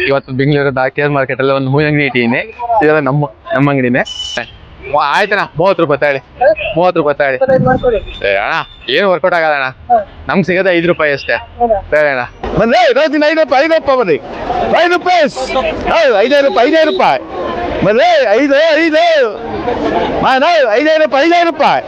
ಇವತ್ತು Bengaluru care market ಅಲ್ಲಿ ಒಂದು ಹೂವಿನ ಅಂಗಡಿ ಇಟ್ಟಿದ್ದೀನಿ. ಇದೆಲ್ಲ ನಮ್ಮ ಅಂಗಡಿನೇ. ಆಯ್ತಣ್ಣ, 30 ರೂಪಾಯಿ ತಾಳಿ, 30 ರೂಪಾಯಿ ತಾಳಿ. ಅಣ್ಣ ಏನು ವರ್ಕೌಟ್ ಆಗಲ್ಲ ಅಣ್ಣ, ನಮ್ಗೆ ಸಿಗೋದೆ 5 ರೂಪಾಯಿ ಅಷ್ಟೇ. ಸರಿ ಅಣ್ಣ, ಬಂದ್ರೆ 5 ರೂಪಾಯಿ ಬನ್ನಿ, 5 ರೂಪಾಯಿ 5 ರೂಪಾಯಿ 5 ರೂಪಾಯಿ ಬಂದ್ರೆ 5 ರೂಪಾಯಿ 5 ರೂಪಾಯಿ.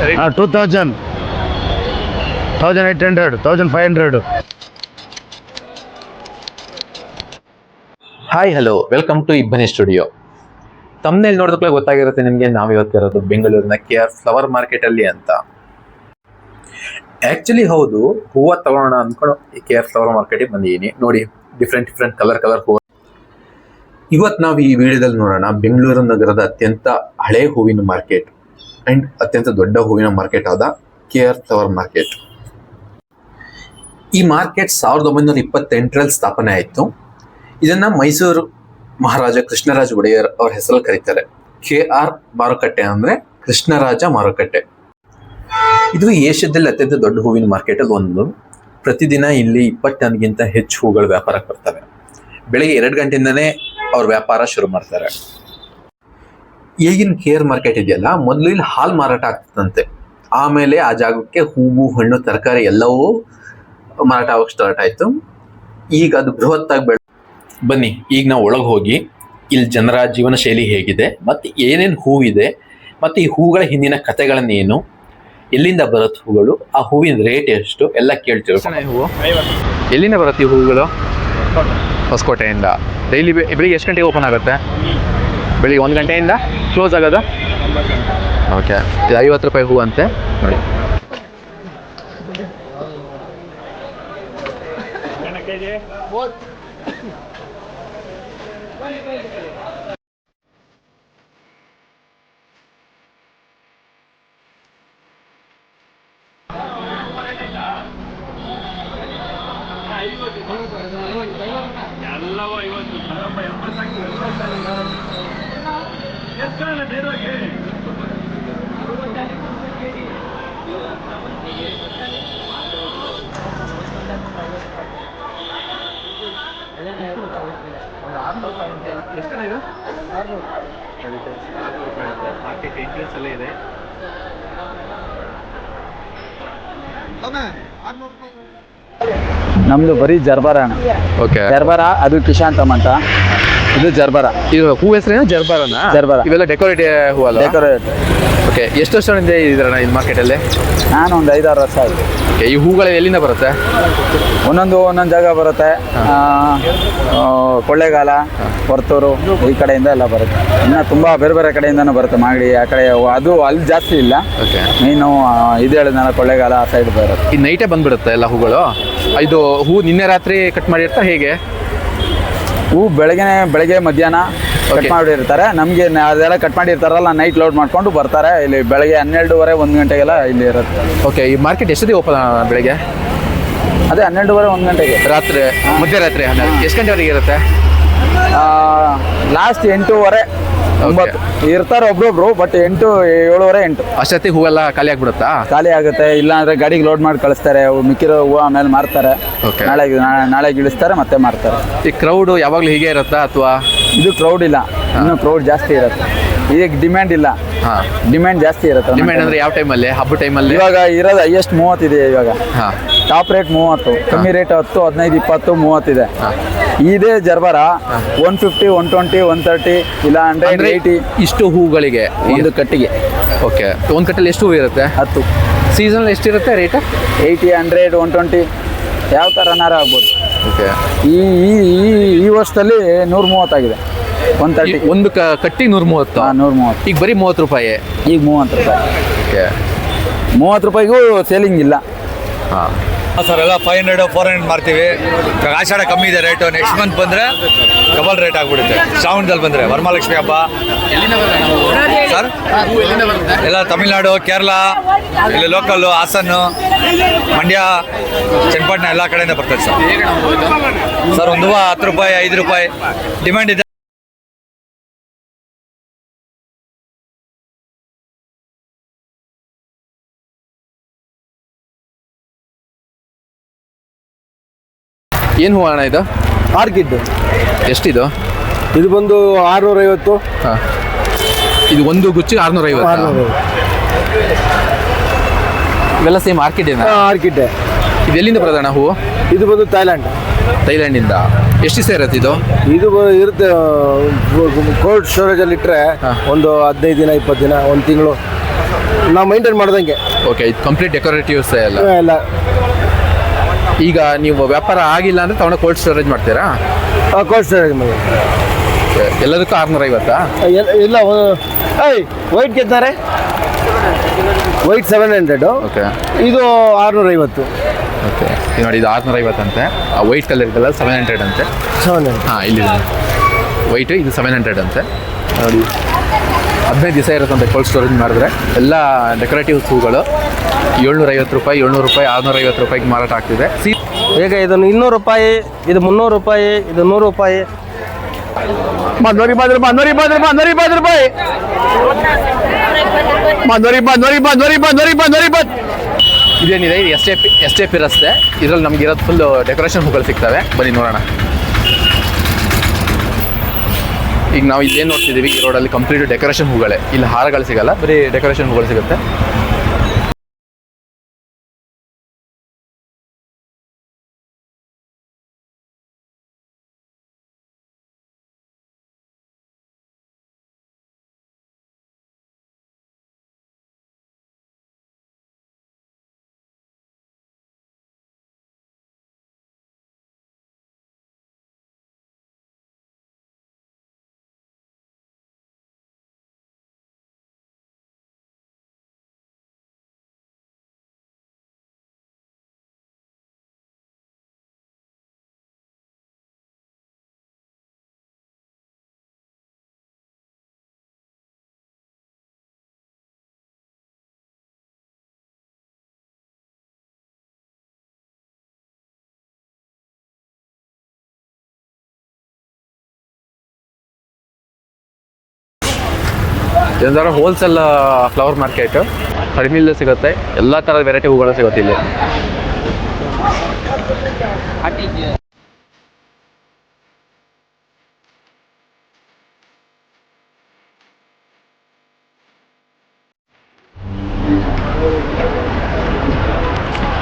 ಸರಿ 2000, 1800, 1500. ಹಾಯ್ ಹಲೋ, ವೆಲ್ಕಮ್ ಟು ಇಬ್ಬನಿ ಸ್ಟುಡಿಯೋ. ತಮ್ಮನೇಲಿ ನೋಡಿದ್ರೆ ಗೊತ್ತಾಗಿರುತ್ತೆ ನಿಮಗೆ, ನಾವು ಇವತ್ತಿರೋದು ಬೆಂಗಳೂರಿನ KR ಫ್ಲವರ್ ಮಾರ್ಕೆಟ್ ಅಲ್ಲಿ ಅಂತ. ಆಕ್ಚುಲಿ ಹೌದು, ಹೂವು ತಗೋಣ ಅಂದ್ಕೊಂಡು KR ಫ್ಲವರ್ ಮಾರ್ಕೆಟಿಗೆ ಬಂದಿದ್ದೀನಿ. ನೋಡಿ, ಡಿಫ್ರೆಂಟ್ ಕಲರ್ ಹೂವು. ಇವತ್ತು ನಾವು ಈ ವಿಡಿಯೋದಲ್ಲಿ ನೋಡೋಣ ಬೆಂಗಳೂರು ನಗರದ ಅತ್ಯಂತ ಹಳೆ ಹೂವಿನ ಮಾರ್ಕೆಟ್ ಅಂಡ್ ಅತ್ಯಂತ ದೊಡ್ಡ ಹೂವಿನ ಮಾರ್ಕೆಟ್ ಆದ KR ಫ್ಲವರ್ ಮಾರ್ಕೆಟ್. ಈ ಮಾರ್ಕೆಟ್ 1928ರಲ್ಲಿ ಸ್ಥಾಪನೆ ಆಯಿತು. ಇದನ್ನ ಮೈಸೂರು ಮಹಾರಾಜ ಕೃಷ್ಣರಾಜ ಒಡೆಯರ್ ಅವ್ರ ಹೆಸರಲ್ಲಿ ಕರೀತಾರೆ. KR ಮಾರುಕಟ್ಟೆ ಅಂದ್ರೆ ಕೃಷ್ಣರಾಜ ಮಾರುಕಟ್ಟೆ. ಇದು ಏಷ್ಯಾದಲ್ಲಿ ಅತ್ಯಂತ ದೊಡ್ಡ ಹೂವಿನ ಮಾರ್ಕೆಟ್ ಅಲ್ಲಿ ಒಂದು. ಪ್ರತಿದಿನ ಇಲ್ಲಿ 20 ಟನ್ಗಿಂತ ಹೆಚ್ಚು ಹೂಗಳು ವ್ಯಾಪಾರಕ್ಕೆ ಬರ್ತವೆ. ಬೆಳಿಗ್ಗೆ 2 ಗಂಟೆಯಿಂದನೇ ಅವ್ರ ವ್ಯಾಪಾರ ಶುರು ಮಾಡ್ತಾರೆ. ಈಗಿನ KR ಮಾರ್ಕೆಟ್ ಇದೆಯಲ್ಲ, ಮೊದಲು ಇಲ್ಲಿ ಹಾಲ್ ಮಾರಾಟ ಆಗ್ತದಂತೆ. ಆಮೇಲೆ ಆ ಜಾಗಕ್ಕೆ ಹೂವು, ಹಣ್ಣು, ತರಕಾರಿ ಎಲ್ಲವೂ ಮಾರಾಟ ಆಗೋಕೆ ಸ್ಟಾರ್ಟ್ ಆಯ್ತು. ಈಗ ಅದು ಬೃಹತ್ತಾಗಿ ಬನ್ನಿ, ಈಗ ನಾವು ಒಳಗೆ ಹೋಗಿ ಇಲ್ಲಿ ಜನರ ಜೀವನ ಶೈಲಿ ಹೇಗಿದೆ, ಮತ್ತೆ ಏನೇನು ಹೂವಿದೆ, ಮತ್ತೆ ಈ ಹೂಗಳ ಹಿಂದಿನ ಕಥೆಗಳನ್ನೇನು, ಎಲ್ಲಿಂದ ಬರುತ್ತೆ ಹೂಗಳು, ಆ ಹೂವಿನ ರೇಟ್ ಎಷ್ಟು ಎಲ್ಲ ಕೇಳ್ತೀವಿ. ಹೂವು ಎಲ್ಲಿಂದ ಬರುತ್ತೆ ಈ ಹೂಗಳು? ಹೊಸಕೋಟೆಯಿಂದ. ಡೈಲಿ ಬೆಳಿಗ್ಗೆ ಎಷ್ಟು ಗಂಟೆಗೆ ಓಪನ್ ಆಗುತ್ತೆ? ಬೆಳಿಗ್ಗೆ 1 ಗಂಟೆಯಿಂದ ಕ್ಲೋಸ್ ಆಗೋದು. ಓಕೆ, ಇದು 50 ರೂಪಾಯಿ ಹೂವು ಅಂತೆ ನೋಡಿ. ನಮ್ದು ಬರೀ ಜರ್ಬಾರ ಅಣ್ಣ. ಓಕೆ, ಜರ್ಬಾರ, ಅದು ಕಿಶಾಂತಮ್ ಅಂತ. ಇದು ಜರ್ಬಾರ. ಇದು ಹೂ ಹೆಸರೇನು? ಜರ್ಬಾರನ? ಜರ್ಬಾರ. ಇವೆಲ್ಲ ಡೆಕೋರೇಟ್ ಹೂ ಅಲ್ಲ? ಡೆಕೋರೇಟ್. ಓಕೆ, ಎಷ್ಟು ವರ್ಷದಿಂದ ಇದ್ದೀರಣ್ಣ ಈ ಮಾರ್ಕೆಟಲ್ಲಿ? ನಾನು ಒಂದು 5-6 ವರ್ಷ ಆಯಿತು. ಓಕೆ, ಈ ಹೂಗಳು ಎಲ್ಲಿಂದ ಬರುತ್ತೆ? ಒಂದೊಂದು ಜಾಗ ಬರುತ್ತೆ. ಕೊಳ್ಳೇಗಾಲ, ಹೊರತೂರು, ಈ ಕಡೆಯಿಂದ ಎಲ್ಲ ಬರುತ್ತೆ. ಇನ್ನು ತುಂಬ ಬೇರೆ ಕಡೆಯಿಂದನೂ ಬರುತ್ತೆ. ಮಾಗಡಿ ಆ ಕಡೆ, ಅದು ಅಲ್ಲಿ ಜಾಸ್ತಿ ಇಲ್ಲ. ಓಕೆ, ನೀನು ಇದು ಹೇಳಿದ್ನಲ್ಲ, ಕೊಳ್ಳೇಗಾಲ ಆ ಸೈಡ್ ಬರುತ್ತೆ. ಈ ನೈಟೇ ಬಂದ್ಬಿಡುತ್ತೆ ಎಲ್ಲ ಹೂಗಳು? ಇದು ಹೂ ನಿನ್ನೆ ರಾತ್ರಿ ಕಟ್ ಮಾಡಿರ್ತಾ ಹೇಗೆ? ಹೂ ಬೆಳಗ್ಗೆ ಮಧ್ಯಾಹ್ನ ಕಟ್ ಮಾಡಿರ್ತಾರೆ. ನಮಗೆ ಅದೆಲ್ಲ ಕಟ್ ಮಾಡಿರ್ತಾರಲ್ಲ, ನೈಟ್ ಲೋಡ್ ಮಾಡ್ಕೊಂಡು ಬರ್ತಾರೆ. ಇಲ್ಲಿ ಬೆಳಗ್ಗೆ 12:30, 1 ಗಂಟೆಗೆಲ್ಲ ಇಲ್ಲಿ ಇರುತ್ತೆ. ಓಕೆ, ಈ ಮಾರ್ಕೆಟ್ ಎಷ್ಟೊತ್ತಿಗೆ ಓಪನ್? ಬೆಳಗ್ಗೆ ಅದೇ 12:30, 1 ಗಂಟೆಗೆ. ರಾತ್ರಿ ಮಧ್ಯರಾತ್ರಿ 12 ಎಷ್ಟು ಗಂಟೆವರೆಗೆ ಇರುತ್ತೆ? ಲಾಸ್ಟ್ 8:30, 9 ಇರ್ತಾರೆ ಒಬ್ರೊಬ್ರು. ಬಟ್ 8, 7:30, 8 ಅಷ್ಟೊತ್ತಿಗೆ ಹೂವೆಲ್ಲ ಖಾಲಿ ಆಗ್ಬಿಡುತ್ತಾ? ಖಾಲಿ ಆಗುತ್ತೆ. ಇಲ್ಲ ಅಂದ್ರೆ ಗಾಡಿಗೆ ಲೋಡ್ ಮಾಡಿ ಕಳಿಸ್ತಾರೆ. ಮಿಕ್ಕಿರೋ ಹೂವು ಆಮೇಲೆ ಮಾರ್ತಾರೆ. ನಾಳೆ ಇಳಿಸ್ತಾರೆ, ಮತ್ತೆ ಮಾರ್ತಾರೆ. ಈ ಕ್ರೌಡ್ ಯಾವಾಗಲೂ ಹೀಗೆ ಇರುತ್ತಾ ಅಥವಾ? ಇದು ಕ್ರೌಡ್ ಇಲ್ಲ, ಇನ್ನು ಕ್ರೌಡ್ ಜಾಸ್ತಿ ಇರುತ್ತೆ. ಈಗ ಡಿಮ್ಯಾಂಡ್ ಇಲ್ಲ. ಡಿಮ್ಯಾಂಡ್ ಜಾಸ್ತಿ ಇರುತ್ತೆ. ಡಿಮ್ಯಾಂಡ್ ಅಂದ್ರೆ ಯಾವ ಟೈಮಲ್ಲಿ? ಹಬ್ಬ ಟೈಮಲ್ಲಿ? ಇವಾಗ ಇರೋದು ಹೈಯೆಸ್ಟ್ 30 ಇದೆ. ಇವಾಗ ಟಾಪ್ ರೇಟ್ 30, ಕಮ್ಮಿ ರೇಟ್ 10, 15, 20, 30 ಇದೆ. ಇದೇ ಜರ್ಬಾರ 150, 120, 130, ಇಲ್ಲ 180. ಇಷ್ಟು ಹೂಗಳಿಗೆ ಒಂದು ಕಟ್ಟಿಗೆ. ಓಕೆ, ಒಂದು ಕಟ್ಟಲ್ಲಿ ಎಷ್ಟು ಹೂ ಇರುತ್ತೆ? 10. ಸೀಸನ್ ಎಷ್ಟಿರುತ್ತೆ ರೇಟ್? 80, 100, 120 ಯಾವ ಥರನಾರ ಆಗ್ಬೋದು. ಓಕೆ, ಈ ವರ್ಷದಲ್ಲಿ 130 ಆಗಿದೆ. 130. ಒಂದು ಕಟ್ಟಿ 130. 130. ಈಗ ಬರೀ 30 ರೂಪಾಯಿ. ಈಗ 30 ರೂಪಾಯಿ. ಓಕೆ, 30 ರೂಪಾಯಿಗೂ ಸೇಲಿಂಗ್ ಇಲ್ಲ. ಹಾಂ, ಸರ್ ಎಲ್ಲ 500 400 ಮಾರ್ತೀವಿ. ಇವಾಗ ಆಷಾಢ ಕಮ್ಮಿ ಇದೆ ರೇಟು. ನೆಕ್ಸ್ಟ್ ಮಂತ್ ಬಂದರೆ ಡಬಲ್ ರೇಟ್ ಆಗಿಬಿಡುತ್ತೆ. ಶ್ರಾವಣದಲ್ಲಿ ಬಂದರೆ ವರಮಹಾಲಕ್ಷ್ಮಿ ಹಬ್ಬ ಸರ್ ಎಲ್ಲ ತಮಿಳ್ನಾಡು, ಕೇರಳ, ಇಲ್ಲಿ ಲೋಕಲ್ಲು, ಹಾಸನ್ನು, ಮಂಡ್ಯ, ಚನ್ನಪಟ್ಟಣ ಎಲ್ಲ ಕಡೆಯಿಂದ ಬರ್ತದೆ ಸರ್. ಒಂದು ಹೂವು 10 ರೂಪಾಯಿ 5 ರೂಪಾಯಿ ಡಿಮ್ಯಾಂಡ್ ಇದೆ. ಏನು ಹೂವು ಅಣ್ಣ ಇದು? ಆರ್ಕಿಡ್ ಎಷ್ಟಿದು? ಇದು ಬಂದು 650. ಹಾಂ, ಇದು ಒಂದು ಗುಚ್ಚಿ 650. ಇವೆಲ್ಲ ಸೇಮ್ ಆರ್ಕಿಡೇನಾ? ಆರ್ಕಿಡ್ ಇದು ಎಲ್ಲಿಂದ ಬರೋದಣ್ಣ ಹೂವು? ಇದು ಬಂದು ಥೈಲ್ಯಾಂಡಿಂದ. ಎಷ್ಟು ದಿವಸ ಇರುತ್ತೆ ಇದು? ಇದು ಇರುತ್ತೆ ಕೋಲ್ಡ್ ಸ್ಟೋರೇಜಲ್ಲಿ ಇಟ್ಟರೆ ಒಂದು 15 ದಿನ 20 ದಿನ 1 ತಿಂಗಳು ನಾವು ಮೈಂಟೈನ್ ಮಾಡ್ದಂಗೆ. ಓಕೆ, ಇದು ಕಂಪ್ಲೀಟ್ ಡೆಕೋರೇಟಿವ್ಸ್ ಎಲ್ಲ. ಎಲ್ಲ ಈಗ ನೀವು ವ್ಯಾಪಾರ ಆಗಿಲ್ಲ ಅಂದರೆ ತಗೊಂಡು ಕೋಲ್ಡ್ ಸ್ಟೋರೇಜ್ ಮಾಡ್ತೀರಾ? ಕೋಲ್ಡ್ ಸ್ಟೋರೇಜ್ ಮಾಡಿ ಎಲ್ಲದಕ್ಕೂ 650. ಇಲ್ಲ ವೈಟ್ ಗೆದ್ದಾರೆ, ವೈಟ್ 700. ಓಕೆ, ಇದು 650. ಓಕೆ, ಇದು ನೋಡಿ, ಇದು 650 ಅಂತೆ. ಆ ವೈಟ್ ಕಲರ್ ಇದೆಲ್ಲ 700 ಅಂತೆ. 700. ಹಾಂ, ಇಲ್ಲಿ ವೈಟು ಇದು 700 ಅಂತೆ. ನೋಡಿ, 15 ದಿವಸ ಇರುತ್ತಂತೆ ಕೋಲ್ಡ್ ಸ್ಟೋರೇಜ್ ಮಾಡಿದ್ರೆ. ಎಲ್ಲ ಡೆಕೋರೇಟಿವ್ ಹೂಗಳು 750 ರೂಪಾಯಿ 700 ರೂಪಾಯಿ 650 ರೂಪಾಯಿಗೆ ಮಾರಾಟ ಆಗ್ತಿದೆ. ಈಗ ಇದು 200 ರೂಪಾಯಿ, ಇದು 300 ರೂಪಾಯಿ, ಇದು 100 ರೂಪಾಯಿ. 120 ರೂಪಾಯಿ 120 ರೂಪಾಯಿ. ಇದೇನಿದೆ, ಇದು ಎಸ್ ಟೆ ಪಿ ರಸ್ತೆ. ಇದರಲ್ಲಿ ನಮ್ಗೆ ಇರೋದು ಫುಲ್ಲು ಡೆಕೋರೇಷನ್ ಹೂಗಳು ಸಿಗ್ತವೆ. ಬನ್ನಿ ನೋಡೋಣ. ಈಗ ನಾವು ಇಲ್ಲೇನು ನೋಡ್ತಿದ್ದೀವಿ, ಈ ರೋಡಲ್ಲಿ ಕಂಪ್ಲೀಟ್ ಡೆಕೋರೇಷನ್ ಹೂಗಳೇ. ಇಲ್ಲಿ ಹಾರಗಳು ಸಿಗಲ್ಲ, ಬರೀ ಡೆಕೋರೇಷನ್ ಹೂಗಳು ಸಿಗುತ್ತೆ. ಇದೊಂಥರ ಹೋಲ್ಸೇಲ್ ಫ್ಲವರ್ ಮಾರ್ಕೆಟು. ಕಡಿಮೆಲ್ಲೂ ಸಿಗುತ್ತೆ, ಎಲ್ಲ ಥರದ ವೆರೈಟಿ ಹೂಗಳು ಸಿಗುತ್ತೆ ಇಲ್ಲಿ.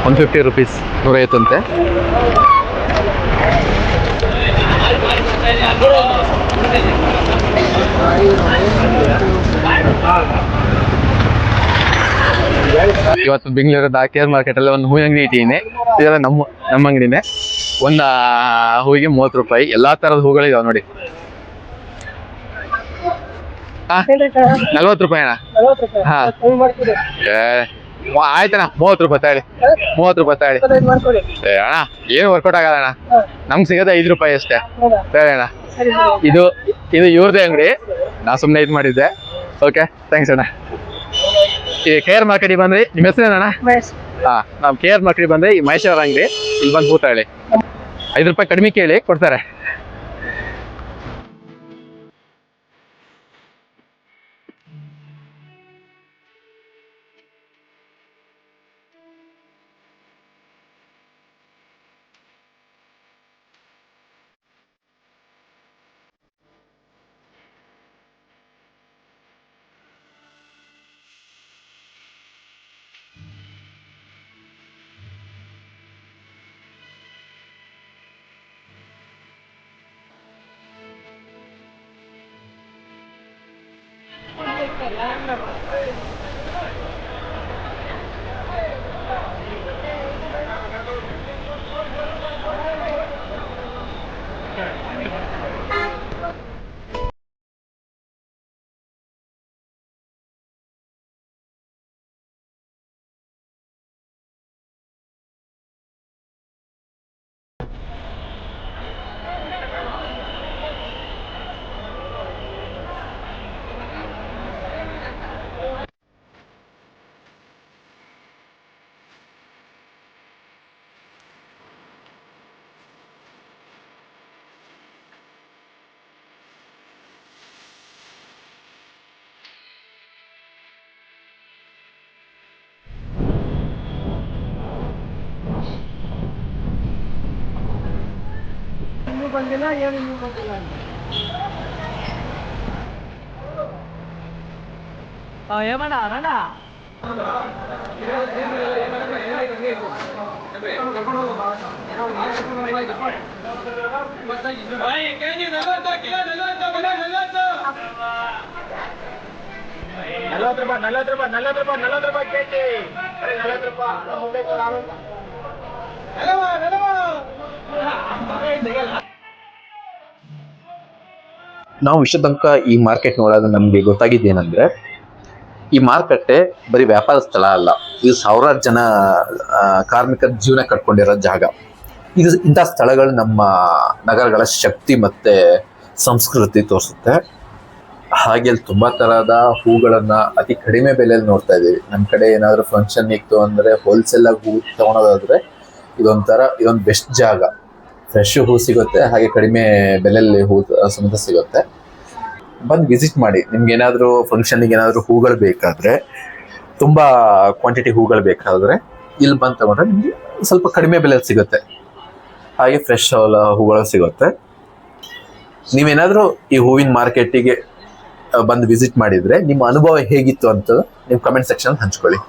₹150 150 ಅಂತೆ. ಇವತ್ತು ಬೆಂಗಳೂರದ ಕೇರ್ ಮಾರ್ಕೆಟಲ್ಲಿ ಒಂದು ಹೂವಿನ ಅಂಗಡಿ ಇಟ್ಟಿದ್ದೀನಿ. ಇದೆಲ್ಲ ನಮ್ಮ ಅಂಗಡಿನೇ. ಒಂದು ಹೂವಿಗೆ ₹30. ಎಲ್ಲ ಥರದ ಹೂಗಳಿದಾವೆ ನೋಡಿ. ₹40 ಅಣ್ಣ. ಹಾಂ, ಆಯ್ತಣ್ಣ, ₹30 ತಾಳಿ. ₹30 ತಾಳಿ. ಅಣ್ಣ ಏನು ವರ್ಕೌಟ್ ಆಗಲ್ಲ ಅಣ್ಣ, ನಮ್ಗೆ ಸಿಗೋದು ₹5 ಅಷ್ಟೇ. ಸರಿ ಅಣ್ಣ. ಇದು ಇವ್ರದೇ ಅಂಗಡಿ, ನಾ ಸುಮ್ಮನೆ ಇದು ಮಾಡಿದ್ದೆ. ಓಕೆ, ಥ್ಯಾಂಕ್ಸ್ ಅಣ್ಣ. ಈ ಕೇರ್ ಮಾರ್ಕೆಟಿಗೆ ಬಂದ್ರಿ, ನಿಮ್ಮ ಹೆಸರೇನಣ್ಣ? ಹಾಂ, ನಾವು ಕೇರ್ ಮಾರ್ಕೆಟಿಗೆ ಬಂದರೆ ಈ ಮಹೇಶ್ ಅವರ ಅಂಗಡಿ. ಇಲ್ಲಿ ಬಂದು ಊಟ ಹೇಳಿ, ₹5 ಕಡಿಮೆ ಕೇಳಿ ಕೊಡ್ತಾರೆ. ನಾವು ಇಷ್ಟ ತನಕ ಈ ಮಾರ್ಕೆಟ್ ನೋಡೋದು ನಮಗೆ ಗೊತ್ತಾಗಿದ್ದೇನೆಂದ್ರೆ, ಈ ಮಾರುಕಟ್ಟೆ ಬರೀ ವ್ಯಾಪಾರ ಸ್ಥಳ ಅಲ್ಲ, ಇದು ಸಾವಿರಾರು ಜನ ಕಾರ್ಮಿಕರ ಜೀವನ ಕಟ್ಕೊಂಡಿರೋ ಜಾಗ. ಇಂಥ ಸ್ಥಳಗಳು ನಮ್ಮ ನಗರಗಳ ಶಕ್ತಿ ಮತ್ತೆ ಸಂಸ್ಕೃತಿ ತೋರಿಸುತ್ತೆ. ಹಾಗೆ ಅಲ್ಲಿ ತುಂಬಾ ತರಹದ ಹೂಗಳನ್ನ ಅತಿ ಕಡಿಮೆ ಬೆಲೆಯಲ್ಲಿ ನೋಡ್ತಾ ಇದ್ದೀವಿ. ನಮ್ಮ ಕಡೆ ಏನಾದರೂ ಫಂಕ್ಷನ್ ಇತ್ತು ಅಂದ್ರೆ ಹೋಲ್ಸೇಲ್ ಆಗಿ ಹೂ ತಗೊಳೋದಾದ್ರೆ ಇದೊಂದು ಬೆಸ್ಟ್ ಜಾಗ. ಫ್ರೆಶ್ ಹೂ ಸಿಗುತ್ತೆ, ಹಾಗೆ ಕಡಿಮೆ ಬೆಲೆಯಲ್ಲಿ ಹೂ ಸಮೇತ ಸಿಗುತ್ತೆ. ಬಂದು ವಿಸಿಟ್ ಮಾಡಿ. ನಿಮ್ಗೆ ಏನಾದರೂ ಫಂಕ್ಷನ್ಗೆ ಏನಾದರೂ ಹೂಗಳು ಬೇಕಾದರೆ, ತುಂಬ ಕ್ವಾಂಟಿಟಿ ಹೂಗಳು ಬೇಕಾದರೆ ಇಲ್ಲಿ ಬಂದು ತಗೊಂಡ್ರೆ ನಿಮಗೆ ಸ್ವಲ್ಪ ಕಡಿಮೆ ಬೆಲೆಯಲ್ಲಿ ಸಿಗುತ್ತೆ. ಹಾಗೆ ಫ್ರೆಶ್ ಹೂಗಳು ಸಿಗುತ್ತೆ. ನೀವೇನಾದರೂ ಈ ಹೂವಿನ ಮಾರ್ಕೆಟಿಗೆ ಬಂದು ವಿಸಿಟ್ ಮಾಡಿದರೆ ನಿಮ್ಮ ಅನುಭವ ಹೇಗಿತ್ತು ಅಂತ ನೀವು ಕಮೆಂಟ್ ಸೆಕ್ಷನ್ ಹಂಚ್ಕೊಳ್ಳಿ.